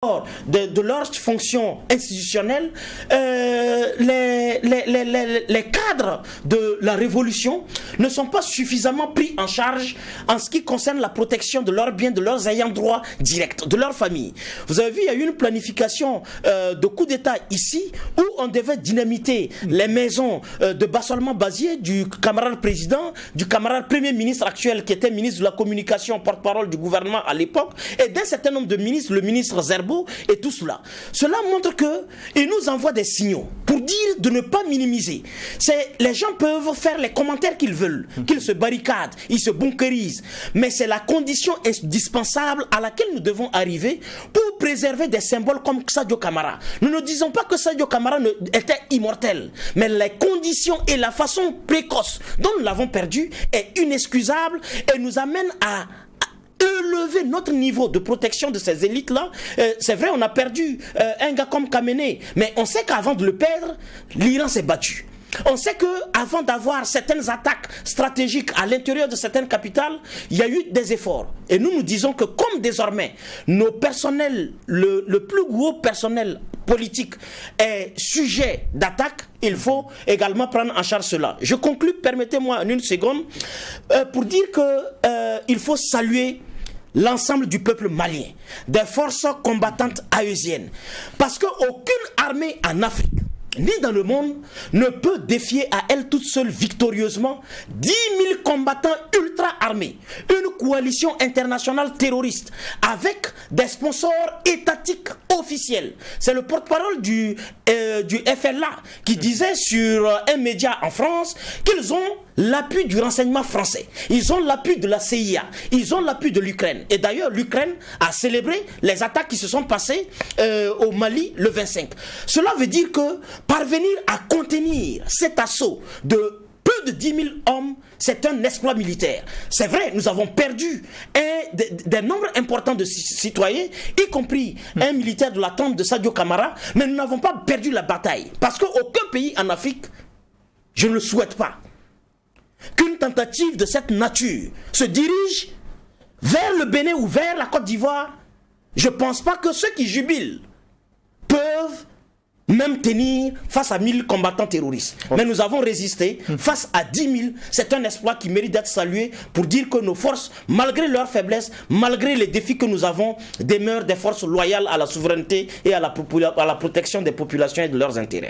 de leurs fonctions institutionnelles, les cadres de la révolution ne sont pas suffisamment pris en charge en ce qui concerne la protection de leurs biens, de leurs ayants droit directs, de leur famille. Vous avez vu, il y a eu une planification de coup d'État ici où on devait dynamiter les maisons de Bassolement Bazier, du camarade président, du camarade premier ministre actuel qui était ministre de la communication, porte-parole du gouvernement à l'époque, et d'un certain nombre de ministres, le ministre Zerbo, et tout cela. Cela montre qu'il nous envoie des signaux pour dire de ne pas minimiser. Les gens peuvent faire les commentaires qu'ils veulent, qu'ils se barricadent, ils se bunkerisent, mais c'est la condition indispensable à laquelle nous devons arriver pour préserver des symboles comme Sadio Camara. Nous ne disons pas que Sadio Camara était immortel, mais les conditions et la façon précoce dont nous l'avons perdu est inexcusable et nous amène à élever notre niveau de protection de ces élites-là. C'est vrai, on a perdu un gars comme Khamenei, mais on sait qu'avant de le perdre, l'Iran s'est battu. On sait qu'avant d'avoir certaines attaques stratégiques à l'intérieur de certaines capitales, il y a eu des efforts. Et nous disons que comme désormais, nos personnels, le plus gros personnel politique est sujet d'attaque, il faut également prendre en charge cela. Je conclue, permettez-moi en une seconde, pour dire qu'il faut saluer l'ensemble du peuple malien, des forces combattantes aésiennes. Parce qu'aucune armée en Afrique, ni dans le monde, ne peut défier à elle toute seule victorieusement 10 000 combattants ultra armés, une coalition internationale terroriste avec des sponsors étatiques officiels. C'est le porte-parole du FLA qui disait sur un média en France qu'ils ont l'appui du renseignement français, ils ont l'appui de la CIA, ils ont l'appui de l'Ukraine. Et d'ailleurs, l'Ukraine a célébré les attaques qui se sont passées au Mali le 25. Cela veut dire que parvenir à contenir cet assaut de peu de 10 000 hommes, c'est un exploit militaire. C'est vrai, nous avons perdu des nombres importants de citoyens, y compris un militaire de la trempe de Sadio Camara, mais nous n'avons pas perdu la bataille. Parce qu'aucun pays en Afrique, je ne le souhaite pas, qu'une tentative de cette nature se dirige vers le Bénin ou vers la Côte d'Ivoire. Je ne pense pas que ceux qui jubilent peuvent même tenir face à 1000 combattants terroristes. Mais nous avons résisté face à 10 000. C'est un exploit qui mérite d'être salué pour dire que nos forces, malgré leur faiblesse, malgré les défis que nous avons, demeurent des forces loyales à la souveraineté et à la protection des populations et de leurs intérêts.